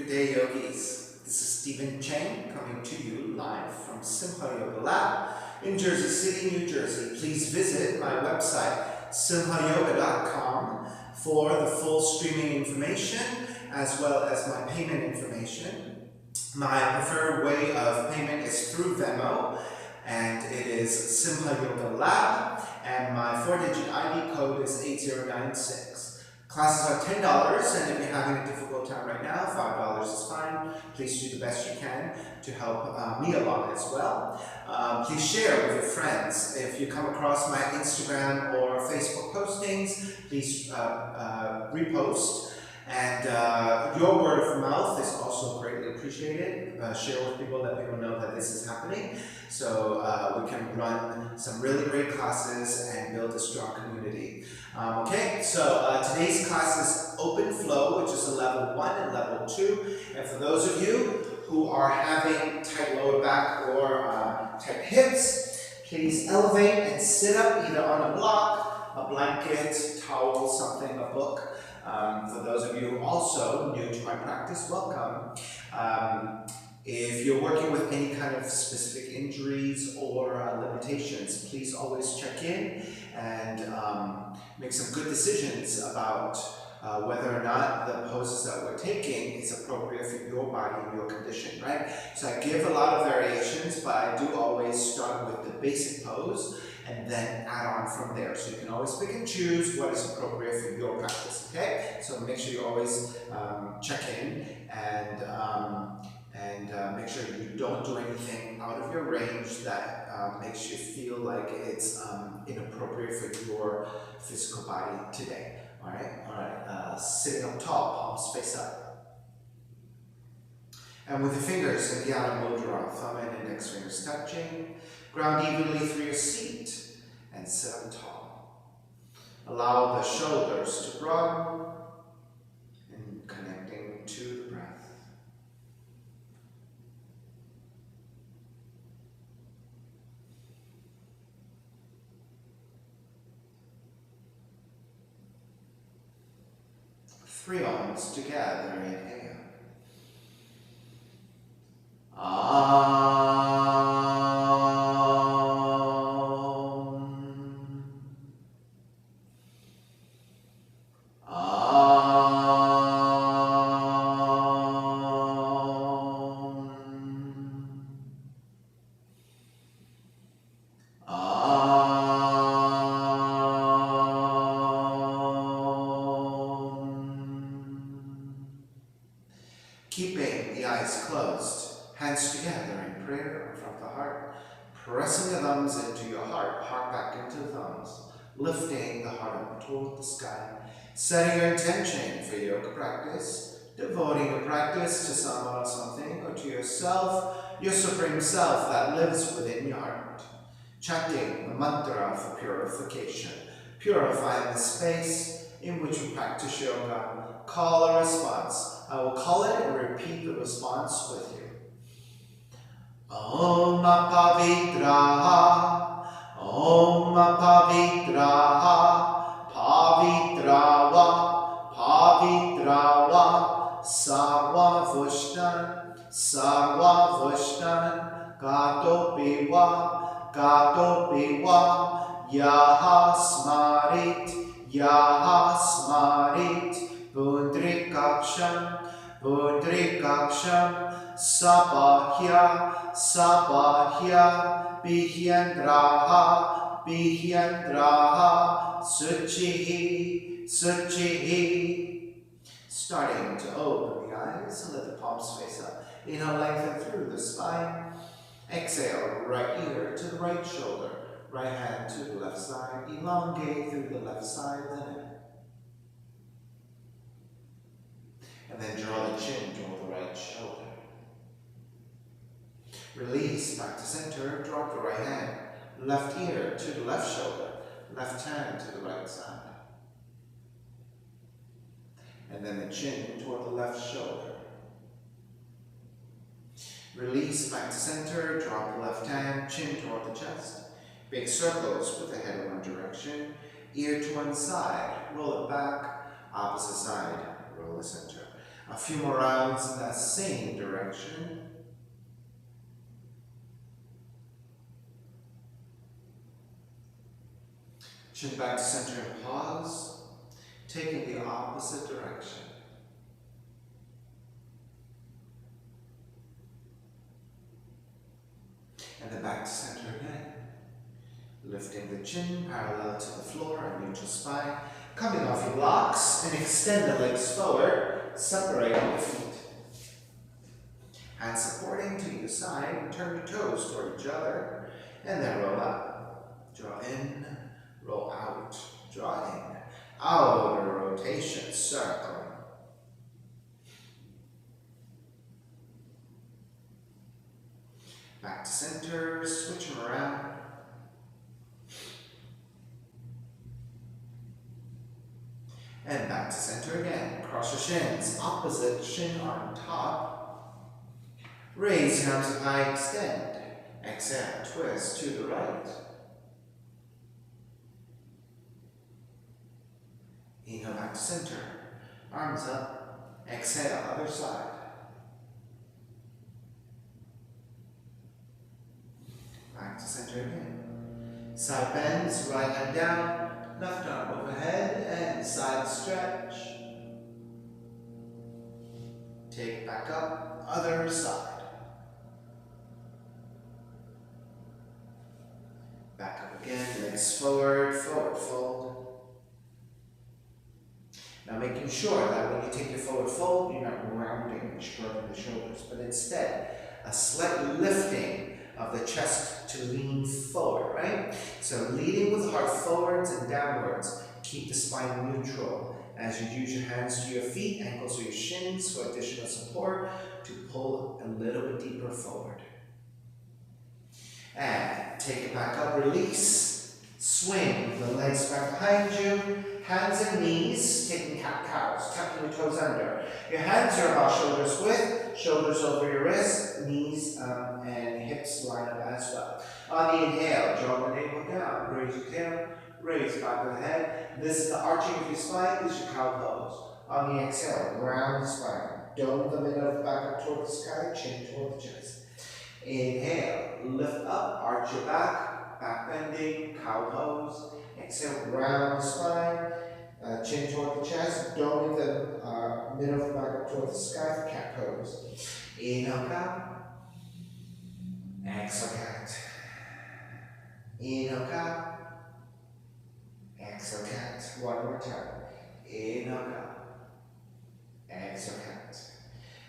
Good day, yogis. This is Stephen Chang coming to you live from Simha Yoga Lab in Jersey City, New Jersey. Please visit my website, simhayoga.com, for the full streaming information as well as my payment information. My preferred way of payment is through Venmo, and it is Simha Yoga Lab, and my 4-digit ID code is 8096. Classes are $10, and if you're having a difficult time right now, $5 is fine. Please do the best you can to help me along as well. Please share with your friends. If you come across my Instagram or Facebook postings, please repost. And your word of mouth is also greatly appreciated. Share with people, let people know that this is happening, so we can run some really great classes and build a strong community. Okay, so today's class is Open Flow, which is a level 1 and level 2. And for those of you who are having tight lower back or tight hips, please elevate and sit up either on a block, a blanket, towel, something, a book. For those of you who are also new to my practice, welcome. If you're working with any kind of specific injuries or limitations, please always check in and make some good decisions about whether or not the poses that we're taking is appropriate for your body and your condition, right? So I give a lot of variations, but I do always start with the basic pose and then add on from there. So you can always pick and choose what is appropriate for your practice, okay? So make sure you always check in and make sure you don't do anything out of your range that makes you feel like it's inappropriate for your physical body today. All right. Sitting up tall, palms face up. And with the fingers in the Dhyana Mudra, thumb and index fingers touching, ground evenly through your seat and sit up tall. Allow the shoulders to broaden and connecting to the breath. Three arms together, inhale. Keeping the eyes closed, hands together in prayer in front of the heart, pressing the thumbs into your heart, heart back into the thumbs, lifting the heart up toward the sky, setting your intention for yoga practice, devoting your practice to someone or something, or to yourself, your supreme self that lives within your heart, chanting the mantra for purification, purifying the space in which we practice yoga. Call a response. I will call it and repeat the response with you. Om Pavitraha, Om Pavitraha, Pavitrawa, Pavitrawa, Sarva Vushtan, Gato Piwa, Yaha Smarit, Pundrikaksham, Sabahya, Bihyandraha, Suchihi. Starting to open the eyes and let the palms face up. Inhale, lengthen through the spine. Exhale, right ear to the right shoulder, right hand to the left side. Elongate through the left side of the neck. And then draw the chin toward the right shoulder. Release back to center, drop the right hand. Left ear to the left shoulder, left hand to the right side. And then the chin toward the left shoulder. Release back to center, drop the left hand, chin toward the chest. Big circles with the head in one direction, ear to one side, roll it back, opposite side, roll the center. A few more rounds in that same direction. Chin back to center and pause, taking the opposite direction. And then back to center again. Lifting the chin parallel to the floor and neutral spine. Coming off your blocks and extend the legs forward, separating the feet. Hands supporting to either side, and turn your toes toward each other, and then roll up. Draw in, roll out, draw in. Outer rotation, circling. Back to center, switch them around. And back to center again. Cross your shins, opposite shin on top. Raise your arms up high, extend. Exhale, twist to the right. Inhale back to center. Arms up. Exhale, other side. Back to center again. Side bends, right hand down. Left arm overhead and side stretch. Take back up, other side. Back up again, legs forward, forward fold. Now making sure that when you take your forward fold, you're not rounding and shrugging the shoulders, but instead a slight lifting of the chest to lean forward, right? So leading with the heart forwards and downwards. Keep the spine neutral as you use your hands to your feet, ankles or your shins for additional support to pull a little bit deeper forward. And take it back up, release. Swing the legs back behind you. Hands and knees, taking cat-cows, tucking your toes under. Your hands are about shoulders width, shoulders over your wrists, knees and hips line up as well. On the inhale, draw the navel down, raise your tail, raise back of the head. This is the arching of your spine, this is your cow pose. On the exhale, round the spine, dome the middle of the back up toward the sky, chin toward the chest. Inhale, lift up, arch your back, back bending, cow pose. Exhale, round the spine, chin toward the chest, doming the middle of the back up toward the sky, cat pose. Inhale, cow. Exhale, cat. Inhale, cow. Exhale, cat. One more time. Inhale, cow. Exhale, cat.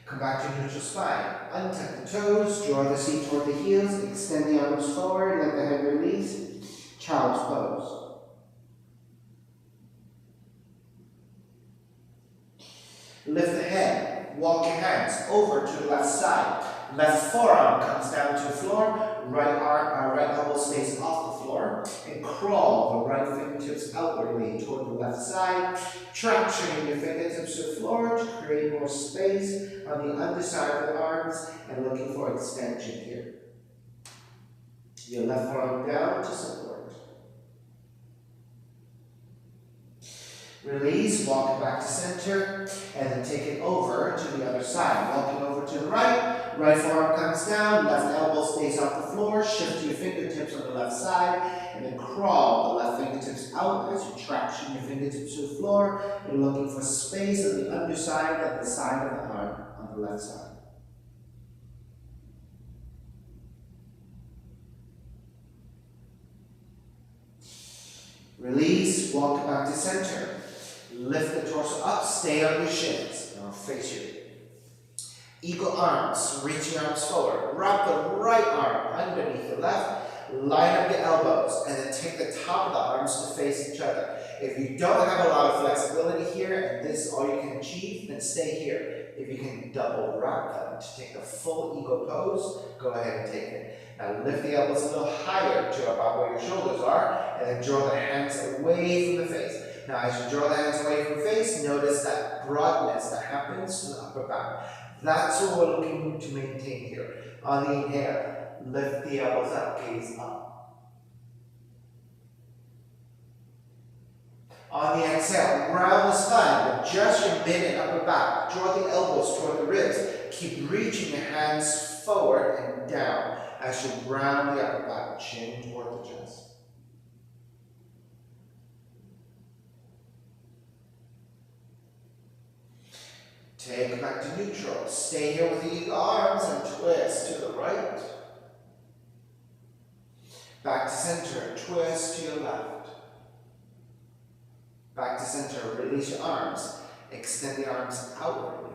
Come back to neutral spine. Untuck the toes, draw the seat toward the heels, extend the arms forward, let the head release. Child's pose. Lift the head, walk your hands over to the left side. Left forearm comes down to the floor, right elbow stays off the floor, and crawl the right fingertips outwardly toward the left side, tractioning your fingertips to the floor to create more space on the underside of the arms and looking for extension here. Your left forearm down to support. Release, walk it back to center, and then take it over to the other side. Walking over to the right, right forearm comes down, left elbow stays off the floor, shift your fingertips on the left side, and then crawl the left fingertips out as you traction your fingertips to the floor. You're looking for space on the underside and the side of the arm on the left side. Release, walk back to center. Lift the torso up, stay on your shins. Now face you. Eagle arms, reach your arms forward. Wrap the right arm underneath the left. Line up your elbows and then take the top of the arms to face each other. If you don't have a lot of flexibility here and this is all you can achieve, then stay here. If you can double wrap them to take a full eagle pose, go ahead and take it. Now lift the elbows a little higher to about where your shoulders are and then draw the hands away from the face. Now as you draw the hands away from the face, notice that broadness that happens to the upper back. That's what we're looking to maintain here. On the inhale, lift the elbows up, gaze up. On the exhale, round the spine, adjust your mid and upper back. Draw the elbows toward the ribs. Keep reaching your hands forward and down as you round the upper back, chin toward the chest. Take it back to neutral. Stay here with the eagle arms and twist to the right. Back to center, twist to your left. Back to center, release your arms. Extend the arms outwardly.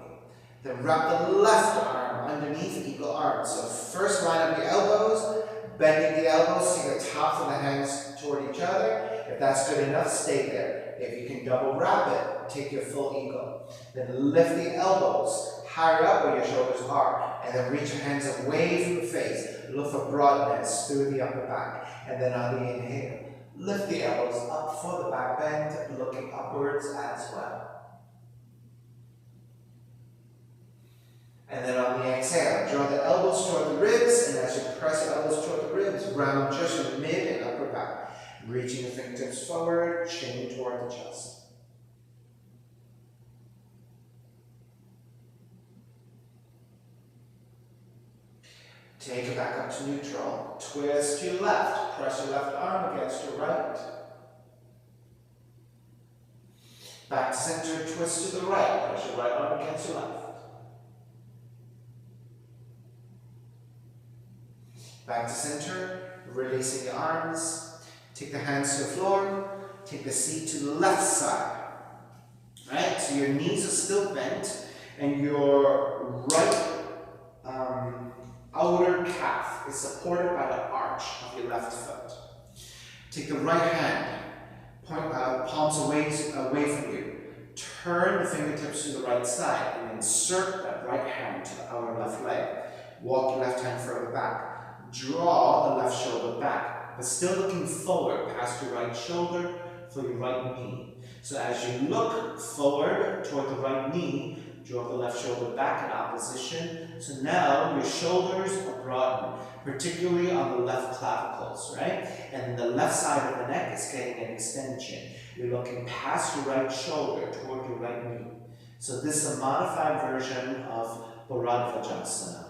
Then wrap the left arm underneath the eagle arms. So first line up your elbows, bending the elbows, take the tops of the hands toward each other. If that's good enough, stay there. If you can double wrap it, take your full eagle. Then lift the elbows higher up where your shoulders are. And then reach your hands away from the face. Look for broadness through the upper back. And then on the inhale, lift the elbows up for the back bend, looking upwards as well. And then on the exhale, draw the elbows toward the ribs, and as you press your elbows toward the ribs, round just your mid and upper back. Reaching the fingertips forward, chin toward the chest. Take it back up to neutral. Twist to your left. Press your left arm against your right. Back to center, twist to the right. Press your right arm against your left. Back to center, releasing the arms. Take the hands to the floor. Take the seat to the left side. Right? So your knees are still bent and your right outer calf is supported by the arch of your left foot. Take the right hand, palms away from you. Turn the fingertips to the right side and insert that right hand to the outer left leg. Walk your left hand further back. Draw the left shoulder back, but still looking forward past your right shoulder for your right knee. So as you look forward toward the right knee, draw the left shoulder back in opposition. So now your shoulders are broadened, particularly on the left clavicles, right? And the left side of the neck is getting an extension. You're looking past your right shoulder toward your right knee. So this is a modified version of Bharadvajasana.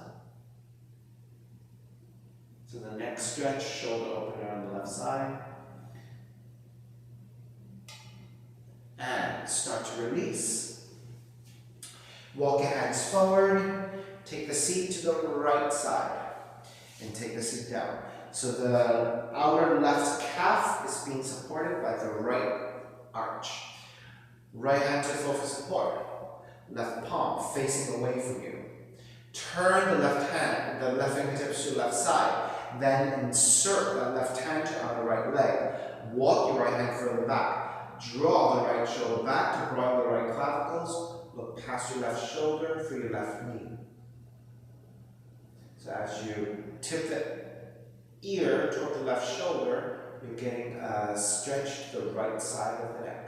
So the neck stretch, shoulder opener on the left side. And start to release. Walk your hands forward. Take the seat to the right side. And take the seat down. So the outer left calf is being supported by the right arch. Right hand to the floor for support. Left palm facing away from you. Turn the left hand, the left fingertips to the left side. Then insert that left hand on the right leg. Walk your right hand further back. Draw the right shoulder back to broaden the right clavicles. Look past your left shoulder for your left knee. So as you tip the ear toward the left shoulder, you're getting a stretch to the right side of the neck.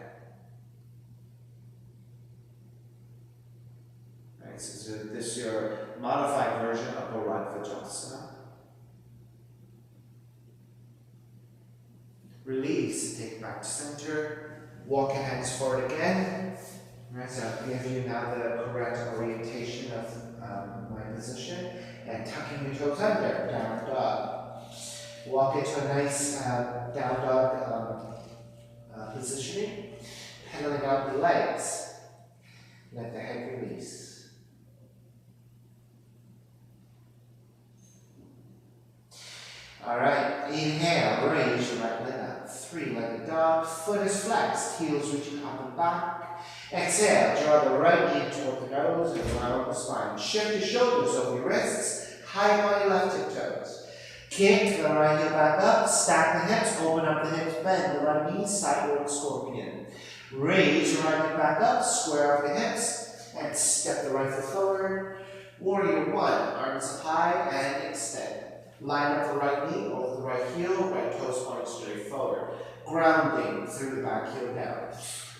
Right, so this is your modified version of Bharadvajasana. Release, take it back to center. Walk your hands forward again. Right, so I'll give you now the correct orientation of my position. And tucking your toes under, down dog. Walk into a nice down dog positioning. Pedaling out the legs. Let the head release. Alright, inhale, raise your right leg up. Three-legged dog, foot is flexed, heels reaching up and back. Exhale, draw the right knee toward the nose and round the spine. Shift your shoulders over your wrists, high on your left tiptoes. Kick the right heel back up, stack the hips, open up the hips, bend the right knee, sideward scorpion. Raise your right knee back up, square off the hips, and step the right foot forward. Warrior one, arms up high and extend. Line up the right knee over the right heel, right toes point straight forward. Grounding through the back heel down.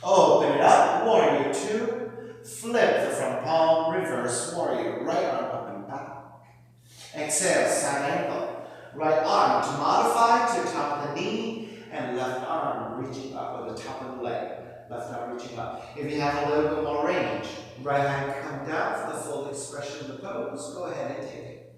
Open it up, warrior two. Flip the front palm, reverse warrior. Right arm up and back. Exhale, side ankle. Right arm to modify to the top of the knee, and left arm reaching up at the top of the leg. reaching up. If you have a little bit more range, right hand come down for the full expression of the pose. Go ahead and take it.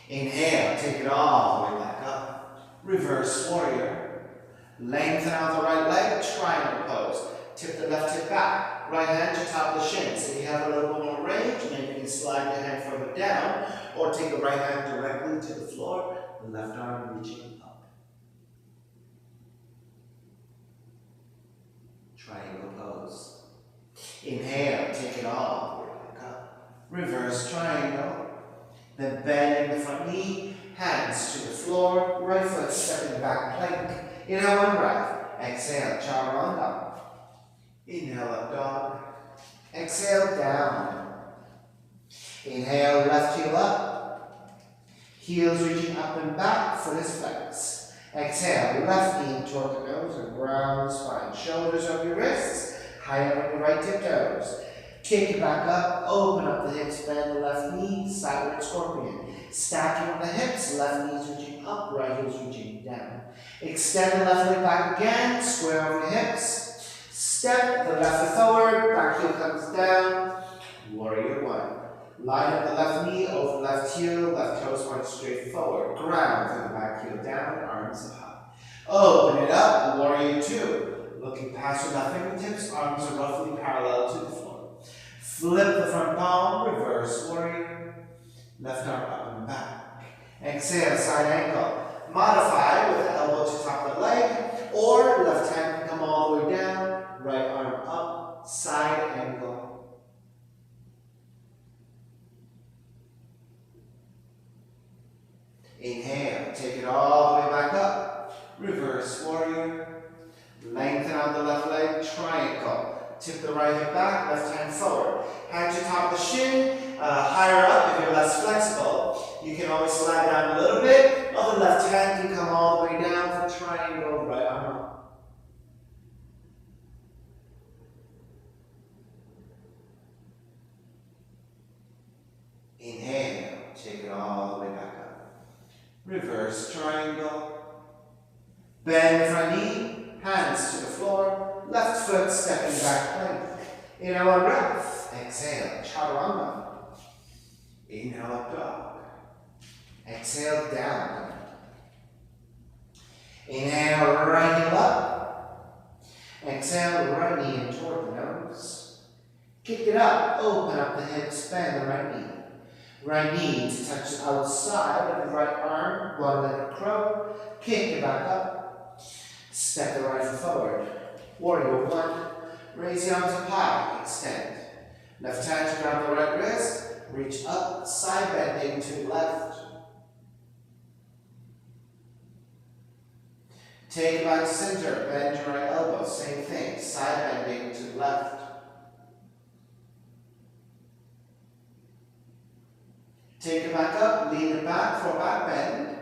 Inhale, take it all the way back up. Reverse warrior. Lengthen out the right leg, triangle pose. Tip the left hip back. Right hand to top of the shins. If you have a little bit more range, maybe you can slide your hand further down or take the right hand directly to the floor, the left arm reaching up. Triangle pose. Inhale, take it all the way back up. Reverse triangle. Then bend in the front knee, hands to the floor, right foot stepping back plank. Inhale, one breath. Exhale, chaturanga. Inhale, up dog. Exhale, down. Inhale, left heel up. Heels reaching up and back, foot is flexed. Exhale, left knee toward the nose and ground the spine. Shoulders over your wrists, high up on your right tiptoes. Kick it back up, open up the hips, bend the left knee, sideward scorpion. Stacking on the hips, left knee's reaching up, right heel's reaching down. Extend the left leg back again, square over the hips. Step the left foot forward, back heel comes down. Warrior one. Line up the left knee over left heel, left toes point straight forward. Ground through the back heel down, arms up high. Open it up, warrior two. Looking past your left fingertips, arms are roughly parallel to the floor. Flip the front palm, reverse warrior. Left arm up and back. Exhale, side ankle. Modify with the elbow to top of the leg, or left hand can come all the way down, right arm up, side ankle. Inhale, take it all the way back up. Reverse warrior. Lengthen out the left leg, triangle. Tip the right hip back, left hand forward. Hand to top of the shin, higher up if you're less flexible. You can always slide down a little bit, or the left hand can come all the way down for triangle, right arm up. Inhale, take it all the way back up. Reverse triangle. Bend the front knee, hands to the floor, left foot stepping back plank. Inhale, one breath. Exhale, chaturanga. Inhale, up dog. Exhale, down. Inhale, right heel up. Exhale, right knee in toward the nose. Kick it up, open up the hips, bend the right knee. Right knee to touch the outside of the right arm, one-legged crow. Kick it back up. Step the right foot forward. Warrior one. Raise the arms up high, extend. Left hand to grab the right wrist. Reach up, side bending to the left. Take it back to center, bend your right elbow, same thing, side bending to the left. Take it back up, lean it back for a back bend.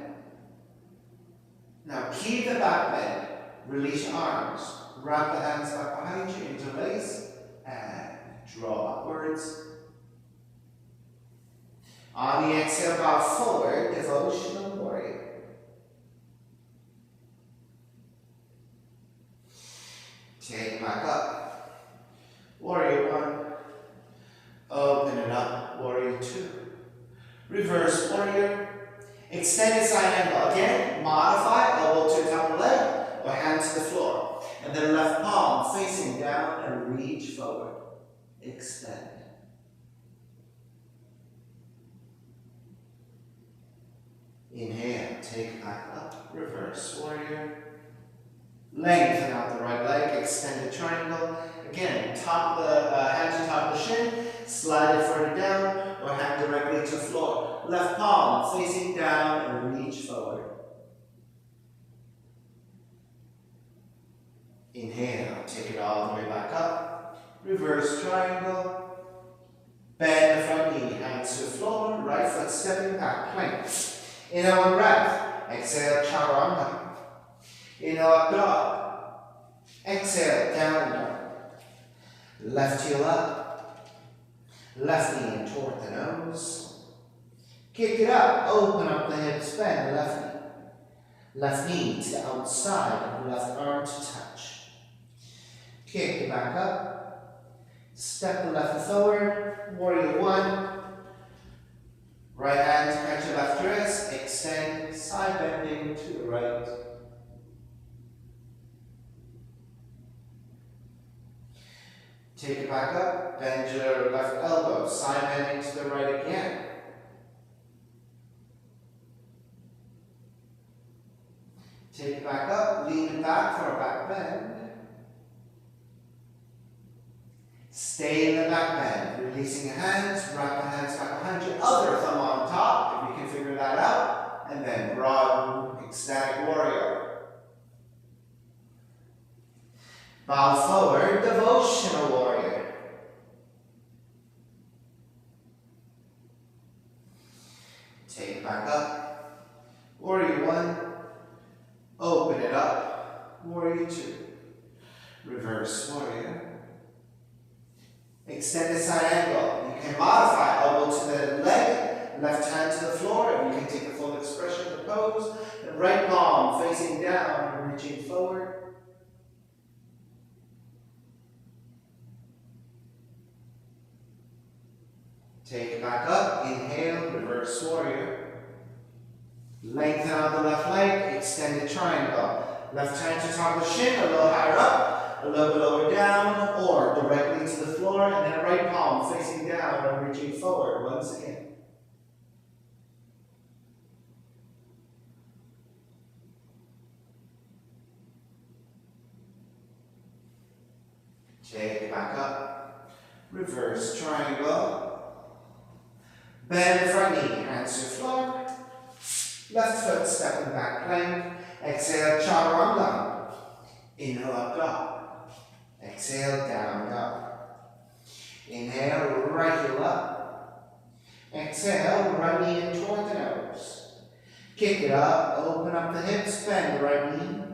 Now keep the back bend, release your arms, wrap the hands back behind you, interlace, and draw upwards. On the exhale, bow forward, devotional warrior. Take back up. Warrior one. Open it up. Warrior two. Reverse warrior. Extended side angle. Again, modify, elbow to the top of the leg, or hand to the floor. And then left palm facing down and reach forward. Extend. Inhale, take it back up. Reverse warrior. Lengthen out the right leg, extended triangle. Again, top the hand to top of the shin, slide it further down, or hand directly to the floor. Left palm facing down and reach forward. Inhale, take it all the way back up. Reverse triangle. Bend the front knee, hands to the floor, right foot stepping back, plank. Inhale, one breath. Exhale, chaturanga. Inhale, up dog. Exhale, down dog. Left heel up. Left knee in toward the nose. Kick it up, open up the hips, bend the left knee. Left knee to the outside of the left arm to touch. Kick it back up. Step the left foot forward. Warrior one. Right hand to catch your left wrist. Extend, side bending to the right. Take it back up. Bend your left elbow. Side bending to the right again. Take it back up. Lean it back for a back bend. Stay in the back bend, releasing your hands, wrap the hands back behind you, other thumb on top, if you can figure that out, and then broaden, ecstatic warrior. Bow forward, devotional warrior. Take it back up, warrior one, open it up, warrior two, reverse warrior. Extended side angle. You can modify elbow to the leg, left hand to the floor, and you can take the full expression of the pose. And right palm facing down and reaching forward. Take it back up. Inhale, reverse warrior. Lengthen out the left leg, extended triangle. Left hand to top of the shin, a little higher up. A little bit lower down, or directly to the floor, and then right palm facing down and reaching forward once again. Take it back up. Reverse triangle. Bend the front knee, hands to the floor. Left foot stepping back plank. Exhale, chaturanga. Inhale, up dog. Exhale, down dog. Inhale, right heel up. Exhale, right knee in toward the nose. Kick it up, open up the hips, bend the right knee.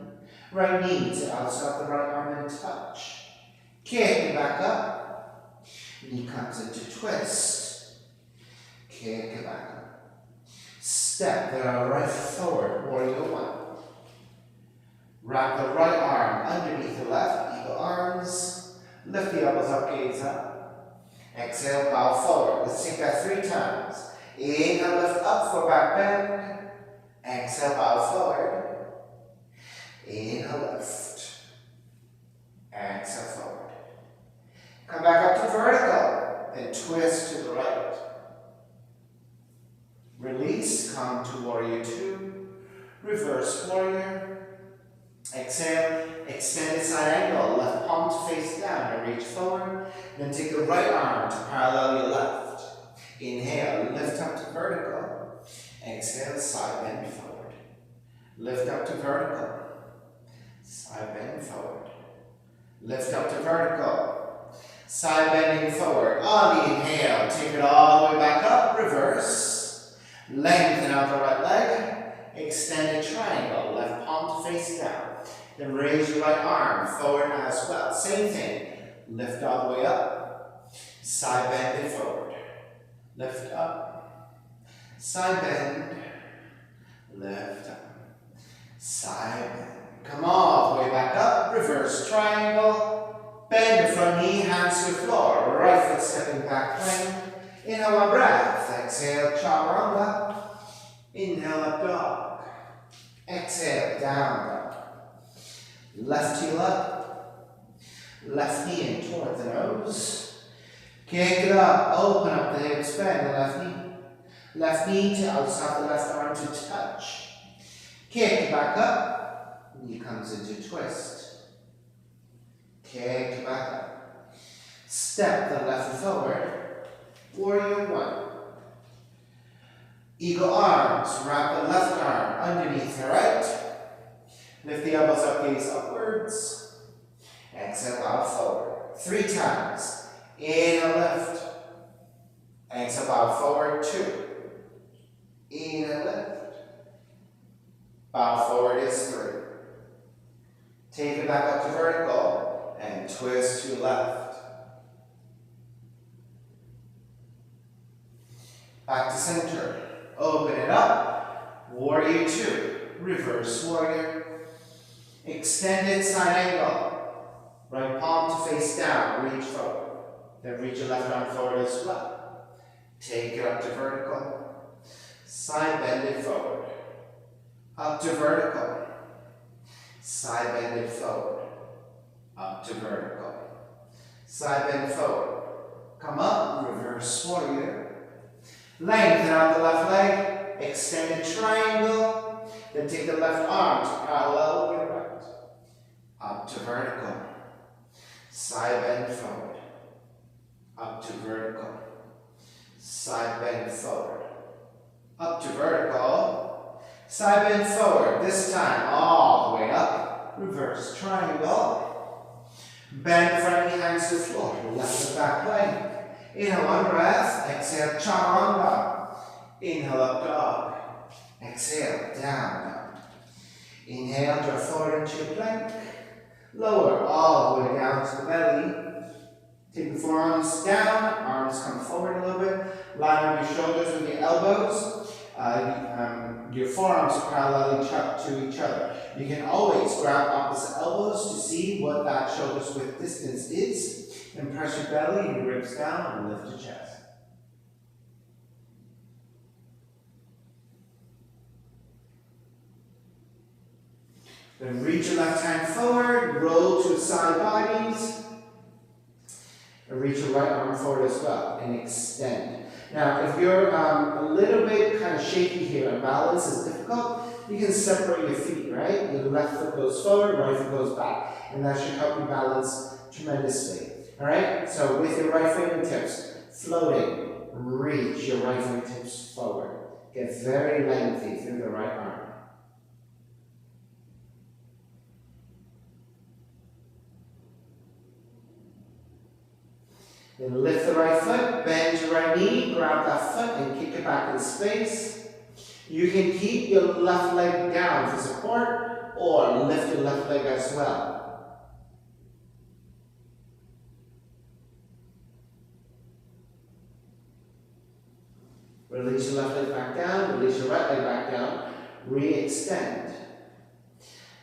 Right knee to outside the right arm and touch. Kick it back up. Knee comes into twist. Kick it back up. Step the right forward, warrior one. Wrap the right arm underneath the left, eagle arms. Lift the elbows up, gaze up. Exhale, bow forward. Let's take that 3 times. Inhale, lift up for back bend. Exhale, bow forward. Inhale, lift. Exhale, forward. Come back up to vertical. Then twist to the right. Release, come to warrior two. Reverse warrior. Exhale, extended side angle, left palm to face down and reach forward. Then take the right arm to parallel your left. Inhale, lift up to vertical. Exhale, side bend forward. Lift up to vertical. Side bend forward. Lift up to vertical. Side bending forward. On the inhale, take it all the way back up, reverse. Lengthen out the right leg. Extended triangle, left palm to face down. Then raise your right arm forward as well. Same thing. Lift all the way up. Side bend it forward. Lift up. Side bend. Lift up. Side bend. Come all the way back up. Reverse triangle. Bend the front knee, hands to the floor. Right foot stepping back plank. Inhale a breath. Exhale, chaturanga. Inhale, up dog. Exhale, down dog. Left heel up. Left knee in toward the nose. Kick it up. Open up the hips, bend the left knee. Left knee to outside the left arm to touch. Kick it back up. Knee comes into twist. Kick it back up. Step the left foot forward. Warrior one. Eagle arms, wrap the left arm underneath the right. Lift the elbows up, gaze upwards. Exhale, bow forward. 3 times. Inhale, lift. Exhale, bow forward, 2. Inhale, lift. Bow forward is 3. Take it back up to vertical and twist to left. Back to center. Open it up. Warrior two. Reverse warrior. Extended side angle. Right palm to face down, reach forward. Then reach your left arm forward as well. Take it up to vertical. Side bend it forward. Up to vertical. Side bend it forward. Up to vertical. Side bend forward. Come up, reverse warrior. Lengthen out the left leg. Extended triangle. Then take the left arm to parallel your right. Up to vertical. Side bend forward. Up to vertical. Side bend forward. Up to vertical. Side bend forward. This time all the way up. Reverse triangle. Bend front knee, hands to the floor. Left and back plank. Inhale, one breath. Exhale, chaturanga. Inhale, up dog. Exhale, down. Inhale, draw forward into your plank. Lower all the way down to the belly. Take the forearms down, arms come forward a little bit. Line up your shoulders with your elbows. Your forearms are parallel to each other. You can always grab opposite elbows to see what that shoulders width distance is. And press your belly and your ribs down and lift your chest. Then reach your left hand forward, roll to the side bodies. And reach your right arm forward as well and extend. Now, if you're a little bit kind of shaky here and balance is difficult, you can separate your feet, right? Your left foot goes forward, right foot goes back. And that should help you balance tremendously. All right? So with your right fingertips floating, reach your right fingertips forward. Get very lengthy through the right arm. Then lift the right foot, bend your right knee, grab that foot and kick it back in space. You can keep your left leg down for support or lift your left leg as well. Release your left leg back down, release your right leg back down, re-extend.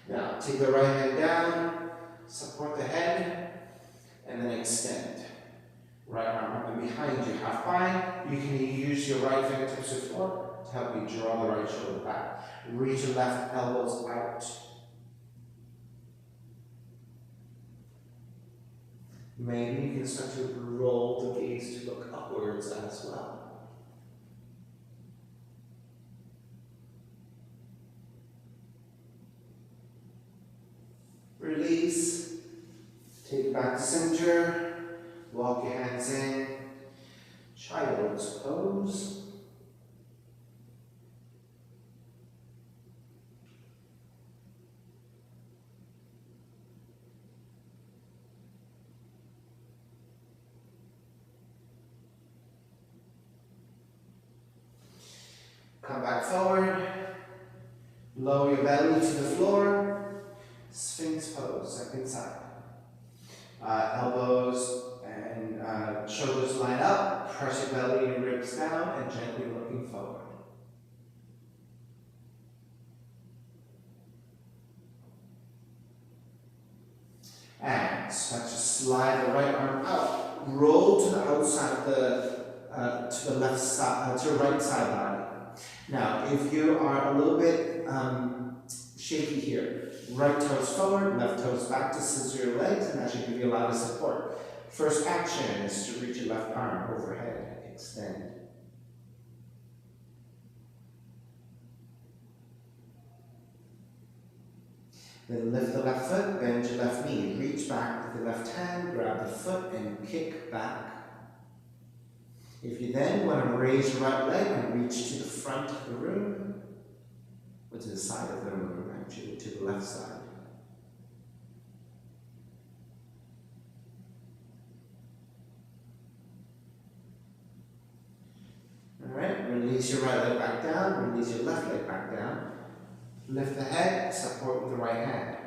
Now take the right hand down, support the head, and then extend. Right arm up and behind you, half bind. You can use your right fingertips to the floor to help you draw the right shoulder back. Reach your left elbows out. Maybe you can start to roll the gaze to look upwards as well. Release. Take it back to center. Walk your hands in, child's pose. Come back forward, lower your belly to the floor, Sphinx pose, second side. Elbows and shoulders line up, press your belly and ribs down, and gently looking forward. And start to slide the right arm out, roll to the outside of to the left side, to the right side body. Now, if you are a little bit shaky here, right toes forward, left toes back to scissor your legs, and that should give you a lot of support. First action is to reach your left arm overhead, extend. Then lift the left foot, bend your left knee, reach back with the left hand, grab the foot and kick back. If you then want to raise your right leg and reach to the front of the room, or to the side of the room, actually, to the left side. Alright, release your right leg back down, release your left leg back down. Lift the head, support with the right hand.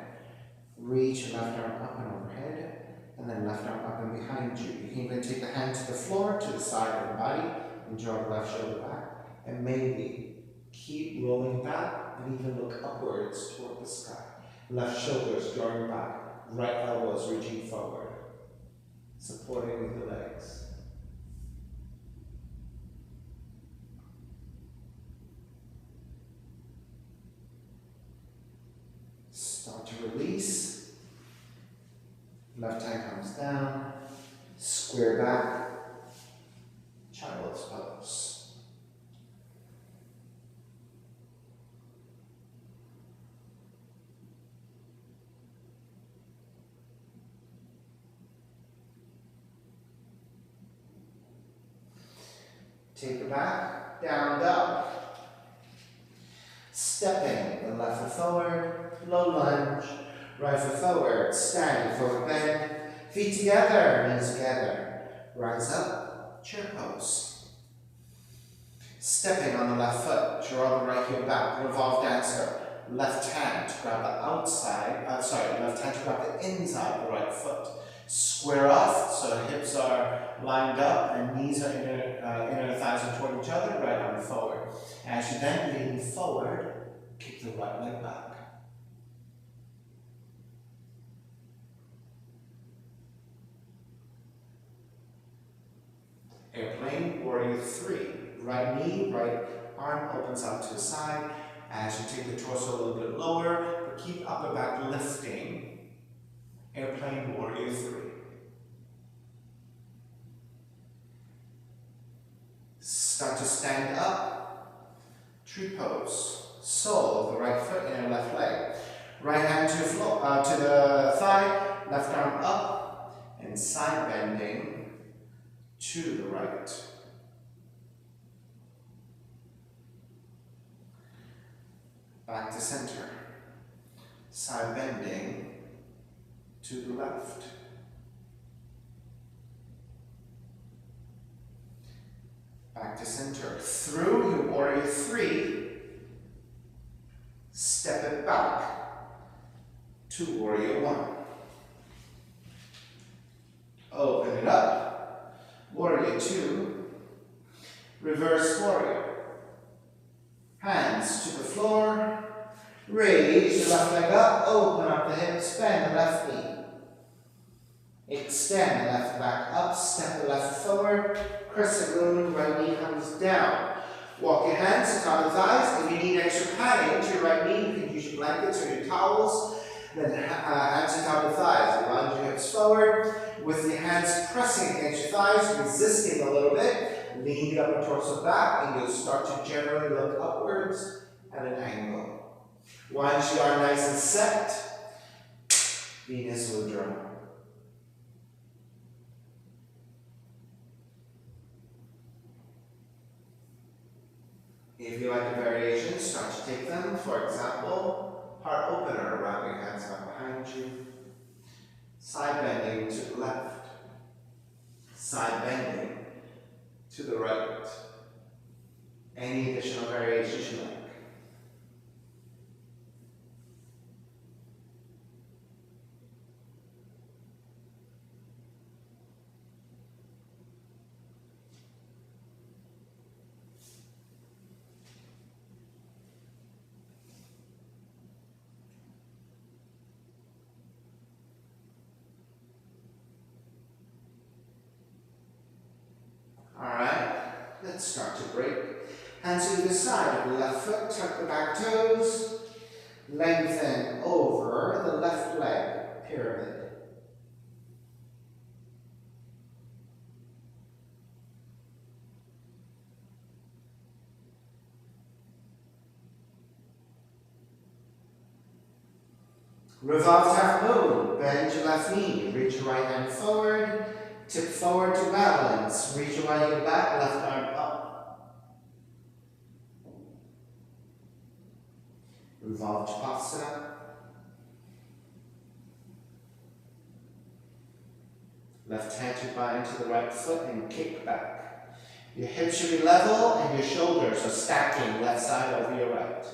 Reach your left arm up and overhead, and then left arm up and behind you. You can even take the hand to the floor, to the side of the body, and draw the left shoulder back. And maybe keep rolling back and even look upwards toward the sky. Left shoulders drawing back, Right elbow is reaching forward, supporting with the legs. Start to release. Left hand comes down. Square back. Child's pose. Take it back, down, up. Stepping, the left foot forward, low lunge, right foot forward, stand, forward bend, feet together, knees together. Rise up, chair pose. Stepping on the left foot, draw the right heel back, revolve dancer. Left hand to grab the outside, left hand to grab the inside of the right foot. Square off, so hips are lined up and knees are inner thighs are toward each other, right arm forward. As you then lean forward, kick the right leg back. Airplane, warrior three. Right knee, right arm opens out to the side. As you take the torso a little bit lower, but keep upper back lifting. Airplane, warrior three. Start to stand up. Tree pose. Sole of the right foot and left leg. Right hand to the thigh, left arm up, and side bending to the right. Back to center. Side bending to the left. Back to center. Through your warrior three, step it back to warrior one. Open it up. Warrior two. Reverse warrior. Hands to the floor. Raise your left leg up. Open up the hips. Bend the left knee. Extend the left back up. Step the left forward. Crescent moon. Right knee comes down. Walk your hands to top of the thighs. If you need extra padding to your right knee, you can use your blankets or your towels. Then hands to top of the thighs. Lunge your hips forward. With your hands pressing against your thighs, resisting a little bit. Lean the upper torso back, and you'll start to generally look upwards at an angle. Once you are nice and set, Venus Mudra. If you like a variation, start to take them. For example, heart opener, wrap your hands up behind you. Side bending to the left. Side bending to the right. Any additional variations you like. Let's start to break. Hands to the side of the left foot, tuck the back toes, lengthen over the left leg, pyramid. Revolve half moon, bend your left knee, reach your right hand forward, tip forward to balance, reach your right heel back, left arm up. Revolve Chapasana. Left hand to bind to the right foot and kick back. Your hips should be level and your shoulders are stacking left side over your right.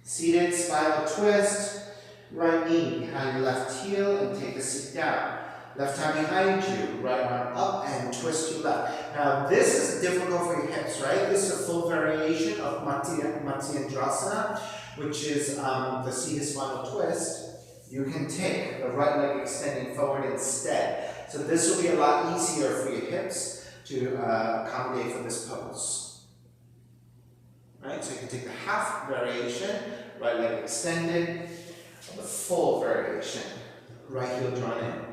Seated spinal twist. Right knee behind your left heel and take the seat down. Left hand behind you, right arm up and twist to left. Now this is difficult for your hips, right? This is a full variation of Matsyendrasana, which is the seated spinal twist. You can take the right leg extending forward instead. So this will be a lot easier for your hips to accommodate for this pose. Right, so you can take the half variation, right leg extended, or the full variation, right heel drawn in.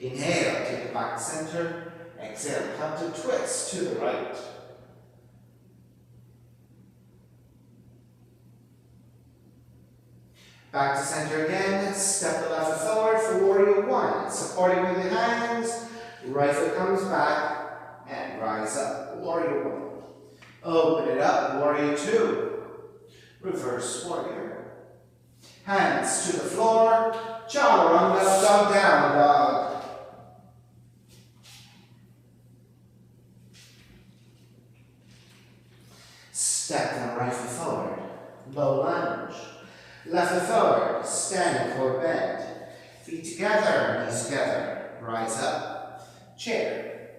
Inhale, take it back to center. Exhale, planted twist to the right. Back to center again. Step the left foot forward for warrior one. Supporting with the hands. Right foot comes back and rise up. Warrior one. Open it up. Warrior two. Reverse warrior. Hands to the floor. Chaturanga, dog down dog. Step the right foot forward. Low lunge. Left foot forward. Standing forward bend. Feet together, knees together. Rise up. Chair.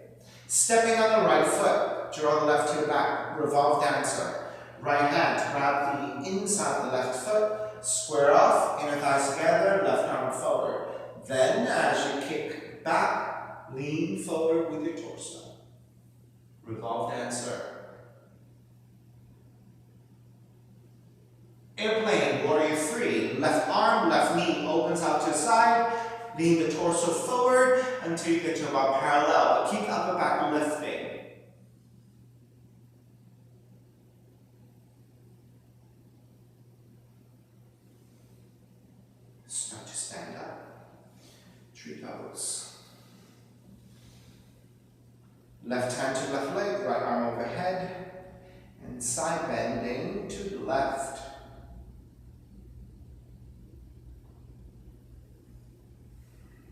Stepping on the right foot. Draw the left heel back. Revolve dancer. Right hand. Grab the inside of the left foot. Square off. Inner thighs together. Left arm forward. Then, as you kick back, lean forward with your torso. Revolve dancer. Airplane, warrior three. Left arm, left knee opens out to the side. Lean the torso forward until you get to about parallel. But keep upper back lifting. Start to stand up. Tree pose. Left hand to left leg, right arm overhead. And side bending to the left.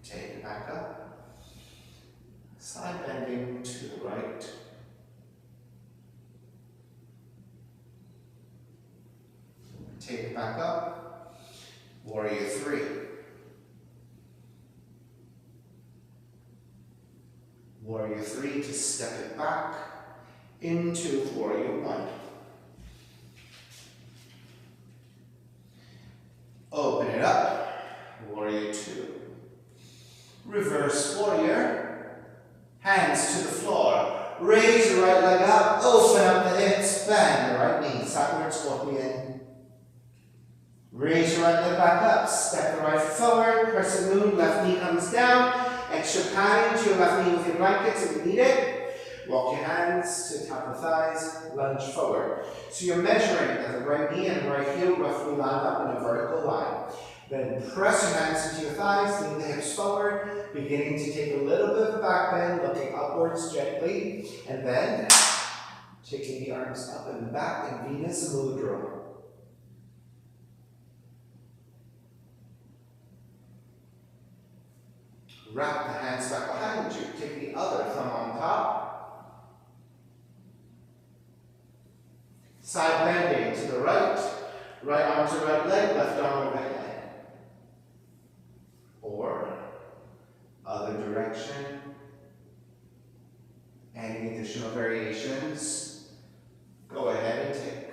Take it back up. Side bending to the right. Take it back up. Warrior three. Warrior three to step it back into warrior one. Open it up. Warrior two. Reverse warrior. Hands to the floor. Raise your right leg up. Open up the hips. Bend the right knee. Side scorpion. Raise your right leg back up. Step the right foot forward. Crescent moon. Left knee comes down. Extra padding to your left knee with your blankets if you need it. Walk your hands to the top of the thighs. Lunge forward. So you're measuring that the right knee and the right heel roughly line up in a vertical line. Then press your hands into your thighs, lean the hips forward, beginning to take a little bit of a back bend, looking upwards gently, and then taking the arms up and back in Venus Mudra. Wrap the hands back behind you. Take the other thumb on top. Side bending to the right. Right arm to right leg, left arm overhead. Or other direction. Any additional variations, go ahead and take.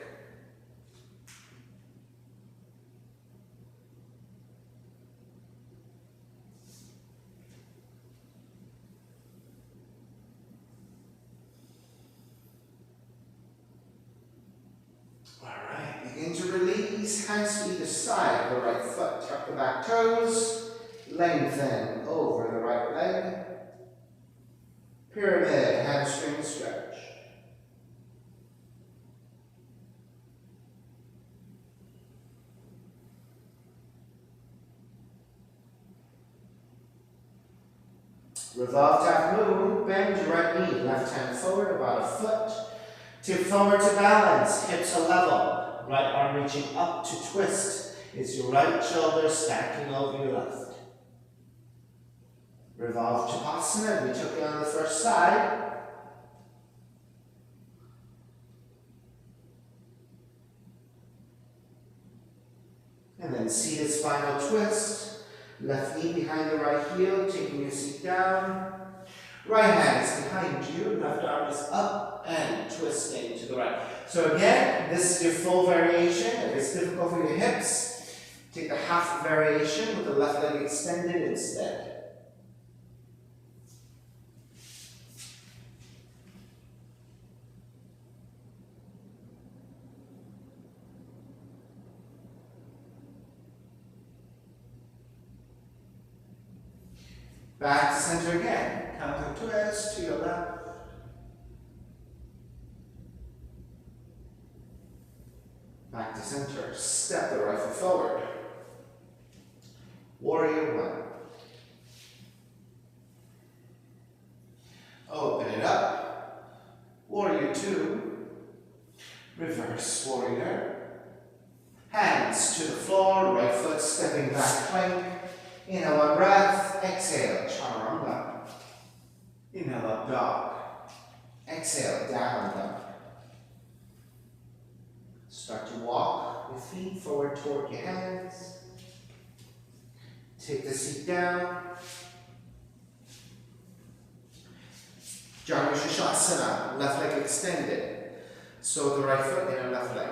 Alright, begin to release, hands to either side of the right foot, tuck the back toes. Lengthen over the right leg. Pyramid, hamstring stretch. Revolve half moon, bend your right knee, left hand forward about a foot. Tip forward to balance, hips are level. Right arm reaching up to twist. Is your right shoulder stacking over your left. Revolve Shavasana, we took it on the first side. And then seated spinal twist. Left knee behind the right heel, taking your seat down. Right hand is behind you, left arm is up and twisting to the right. So again, this is your full variation. If it's difficult for your hips, take the half variation with the left leg extended instead. Back to center again. Counter twist to your left. Back to center. Step the right foot forward. Warrior one. Open it up. Warrior two. Reverse warrior. Hands to the floor. Right foot stepping back plank. Inhale one breath. Exhale. Chaturanga. Inhale up dog. Exhale down dog. Start to walk your feet forward toward your hands. Take the seat down. Janu Shasana, left leg extended. So the right foot in a left leg.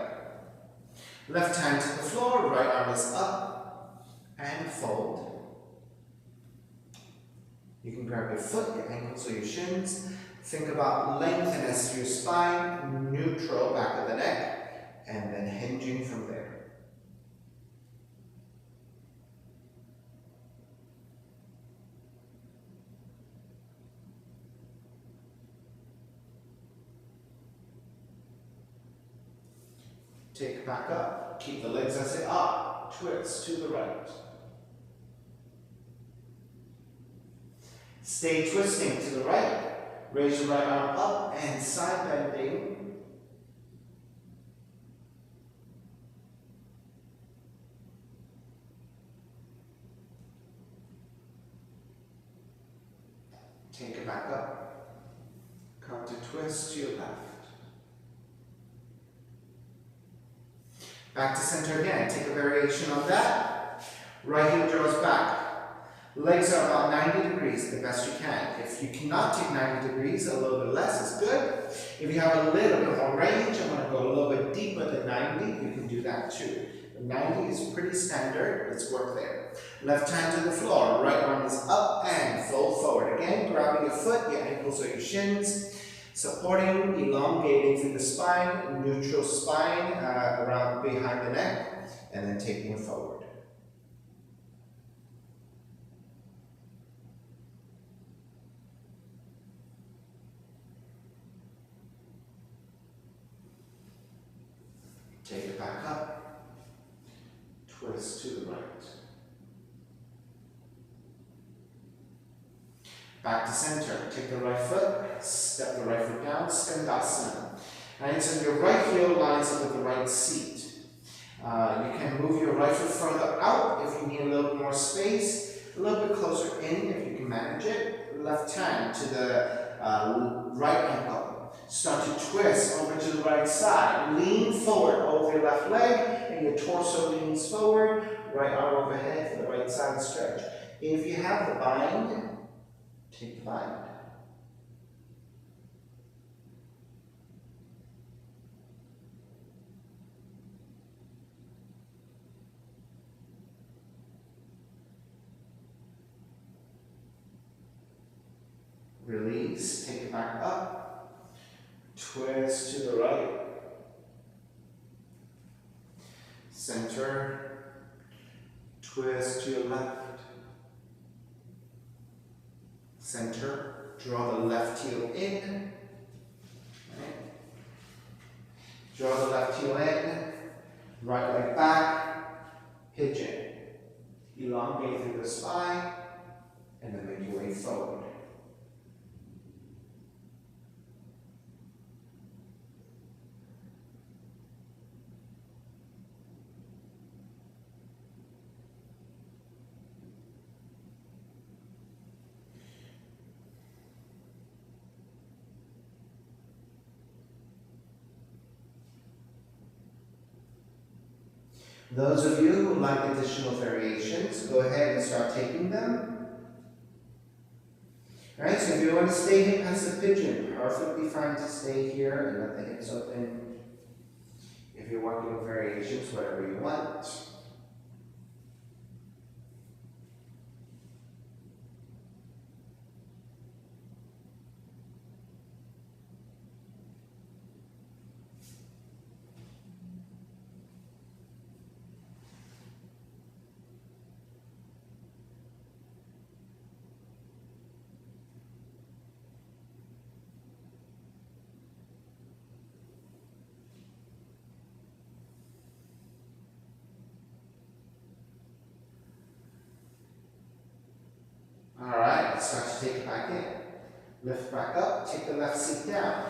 Left hand to the floor, right arm is up and fold. You can grab your foot, your ankles, or your shins. Think about lengthiness through your spine, neutral back of the neck, and then hinging from there. Take it back up. Keep the legs as they are. Twist to the right. Stay twisting to the right. Raise your right arm up and side bending. Take it back up. Come to twist to your left. Back to center again. Take a variation on that. Right heel draws back. Legs are about 90 degrees, the best you can. If you cannot take 90 degrees, a little bit less is good. If you have a little bit more range, I want to go a little bit deeper than 90, you can do that too. 90 is pretty standard, let's work there. Left hand to the floor, right arm is up and fold forward. Again, grabbing your foot, your ankles or your shins. Supporting, elongating through the spine, neutral spine around behind the neck, and then taking it forward. Take it back up, twist to the right. Back to center, take the right foot, step the right foot down, Skandasana. And so your right heel lines up with the right seat. You can move your right foot further out if you need a little bit more space, a little bit closer in if you can manage it. Left hand to the right ankle. Start to twist over to the right side. Lean forward over your left leg and your torso leans forward. Right arm overhead for the right side stretch. If you have the bind, take the bind. Release, take it back up. Twist to the right. Center. Twist to your left. Center, draw the left heel in. Right. Draw the left heel in. Right leg back. Pigeon. Elongate through the spine. And then make your way forward. Those of you who like additional variations, go ahead and start taking them. Right, so if you want to stay hip as a pigeon, perfectly fine to stay here and let the hips open. If you're working with variations, whatever you want. Alright, start to take it back in. Lift back up, take the left seat down.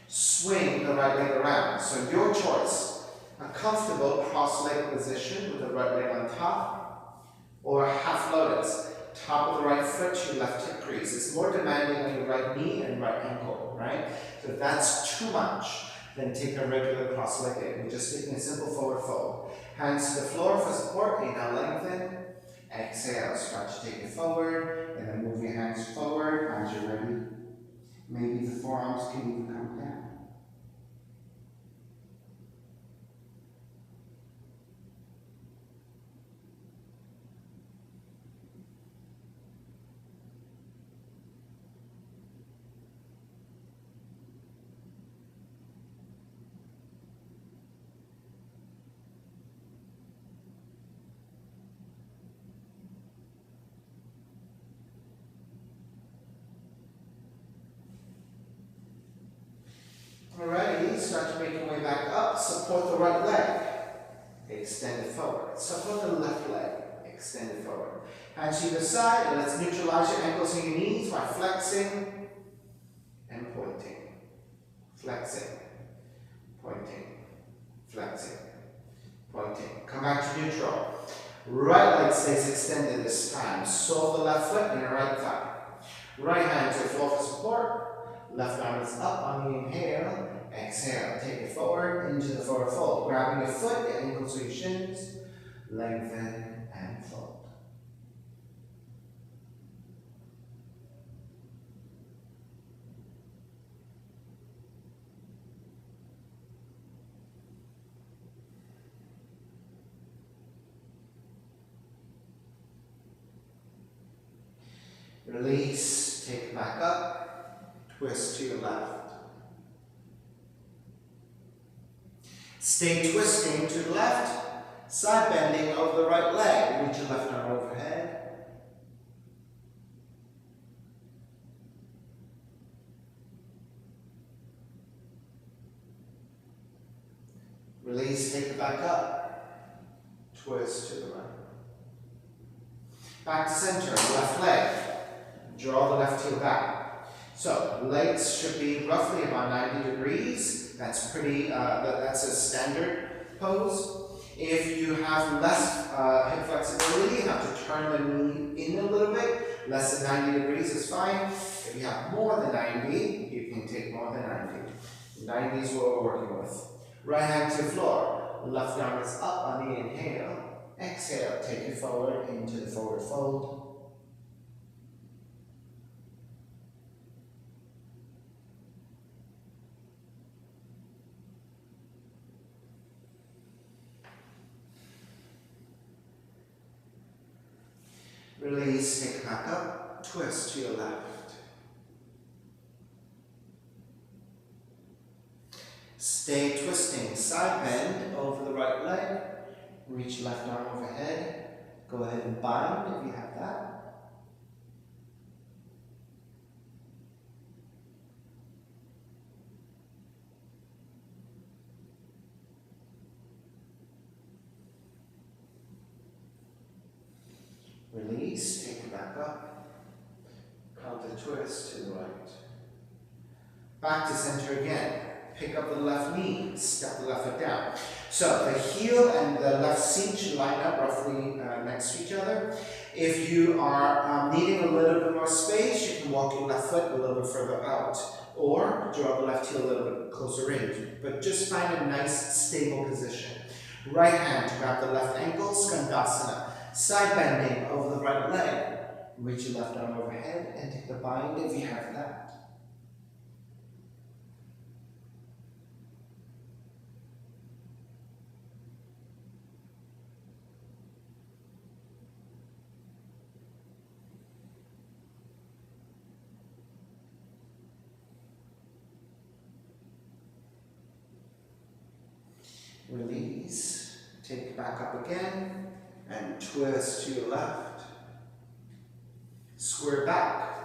Swing the right leg around. So your choice. A comfortable cross-leg position with the right leg on top, or half lotus. Top of the right foot to left hip crease. It's more demanding on your right knee and right ankle, right? So if that's too much, then take a regular cross-legged. We're just taking a simple forward fold. Hands to the floor for support. Inhale, lengthen. Exhale, start to take it forward, and then move your hands forward as you're ready. Maybe the forearms can even come down. Alrighty, start to make your way back up. Support the right leg. Extend it forward. Support the left leg. Extend it forward. Hands to either side, and let's neutralize your ankles and your knees by flexing and pointing. Flexing, pointing, flexing, pointing. Come back to neutral. Right leg stays extended this time. Sole the left foot and your right thigh. Right hand to the floor for support. Left arm is up on the inhale. Exhale. Take it forward into the forward fold. Grabbing your foot, your ankles or your shins. Lengthen and fold. Release. Take it back up. Twist to your left. Stay twisting to the left. Side bending over the right leg. Reach your left arm overhead. Release, take it back up. Twist to the right. Back to center, left leg. Draw the left heel back. So, legs should be roughly about 90 degrees. That's pretty, that's a standard pose. If you have less hip flexibility, you have to turn the knee in a little bit. Less than 90 degrees is fine. If you have more than 90, you can take more than 90. 90 is what we're working with. Right hand to the floor. Left arm is up on the inhale. Exhale, take it forward into the forward fold. Release, take it back up, twist to your left. Stay twisting, side bend over the right leg. Reach left arm overhead. Go ahead and bind if you have that. Release, take it back up. Counter twist to the right. Back to center again. Pick up the left knee, step the left foot down. So the heel and the left seat should line up roughly next to each other. If you are needing a little bit more space, you can walk your left foot a little bit further out, or draw the left heel a little bit closer in. But just find a nice, stable position. Right hand to grab the left ankle, Skandasana. Side bending over the right leg. Reach your left arm overhead and take the bind if you have that. Release. Take it back up again and twist to your left. Square back.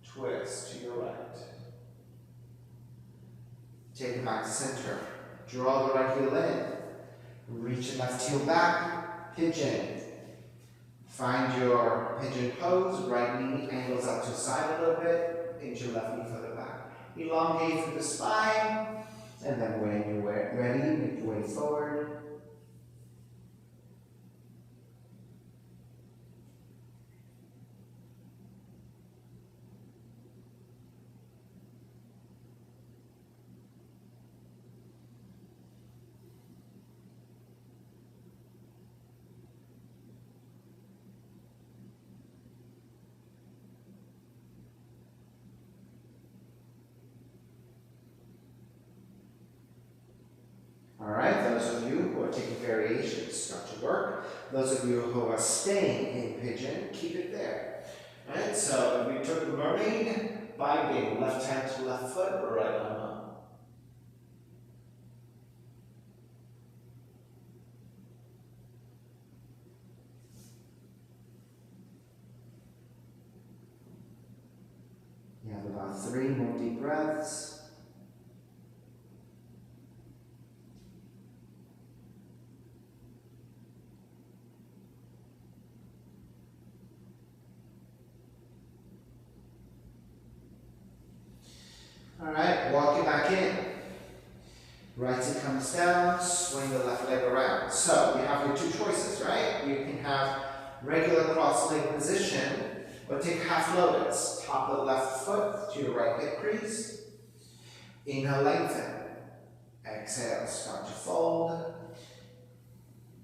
Twist to your right. Take it back to center. Draw the right heel in. Reach your left heel back. Pigeon. Find your pigeon pose. Right knee angles out to the side a little bit. Pinch your left knee further back. Elongate through the spine. And then when you're ready, make your way forward. Alright, those of you who are taking variations, start to work. Those of you who are staying in pigeon, keep it there. Alright, so if we took the mermaid, binding, left hand to left foot, right arm up. You have about 3 more deep breaths. Alright, walk it back in. Right foot comes down, swing the left leg around. So you have your 2 choices, right? You can have regular cross leg position, or take half lotus. Top of the left foot to your right hip crease. Inhale, lengthen. Exhale, start to fold.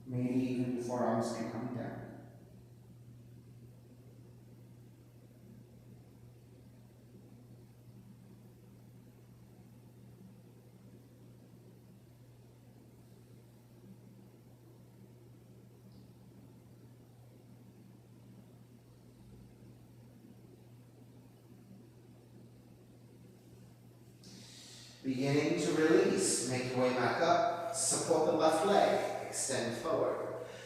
Maybe even your forearms can come down. Beginning to release, make your way back up, support the left leg, extend forward.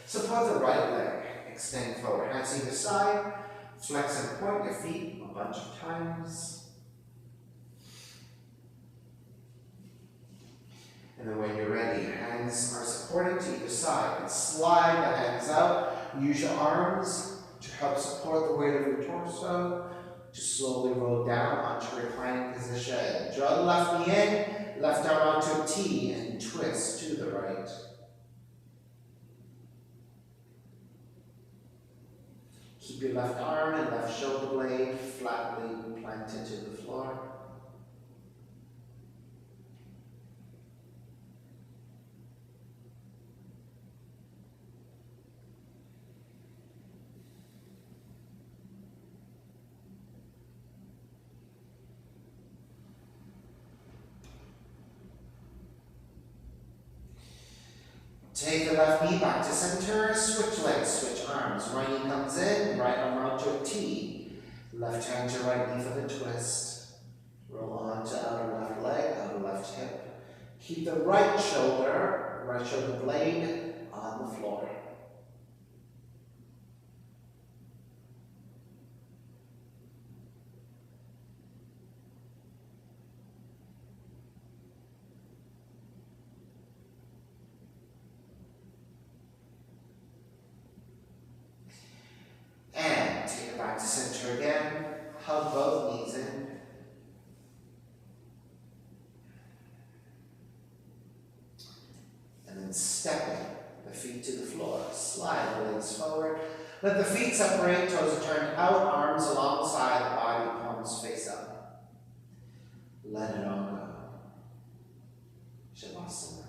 Support the right leg, extend forward. Hands either side, flex and point your feet a bunch of times. And then when you're ready, hands are supporting to either side. And slide the hands out, use your arms to help support the weight of your torso. To slowly roll down onto reclining position. Draw the left knee in, left arm onto a T, and twist to the right. Keep your left arm and left shoulder blade flatly planted to the floor. Take the left knee back to center, switch legs, switch arms. Right knee comes in, right arm onto a T. Left hand to right knee for the twist. Roll on to outer left leg, outer left hip. Keep the right shoulder blade on the floor. And take it back to center again. Hug both knees in. And then stepping the feet to the floor. Slide the legs forward. Let the feet separate, toes are turned out, arms alongside the body, palms face up. Let it all go. Shavasana.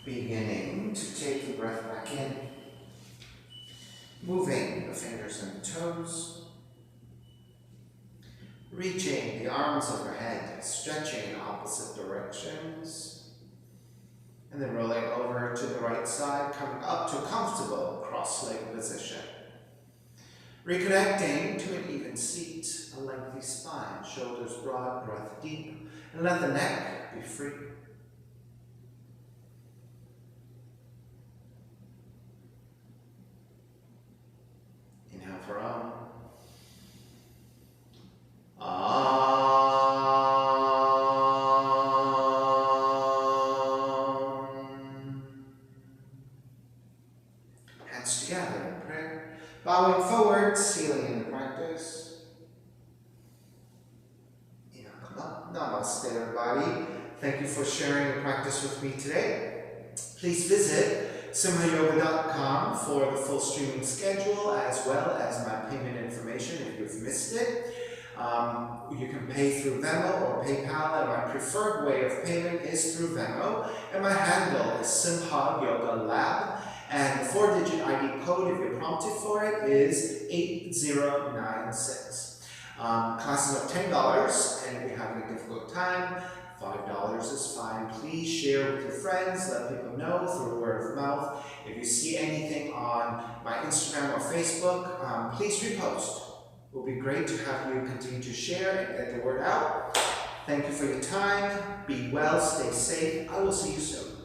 Beginning to take the breath back in. Moving the fingers and toes. Reaching the arms overhead, stretching in opposite directions. And then rolling over to the right side, coming up to a comfortable cross-leg position. Reconnecting to an even seat, a lengthy spine, shoulders broad, breath deep, and let the neck be free. Inhale for Om. Hands together in prayer. Bowing forward, sealing in the practice. Inhale, come up. Namaste, everybody. Thank you for sharing the practice with me today. Please visit simhayoga.com for the full streaming schedule as well as my payment information if you've missed it. You can pay through Venmo or PayPal, and my preferred way of payment is through Venmo. And my handle is Simha Yoga Lab. And the 4-digit ID code, if you're prompted for it, is 8096. Classes are $10, and if you're having a difficult time, $5 is fine. Please share with your friends, let people know through word of mouth. If you see anything on my Instagram or Facebook, please repost. It will be great to have you continue to share and get the word out. Thank you for your time. Be well, stay safe. I will see you soon.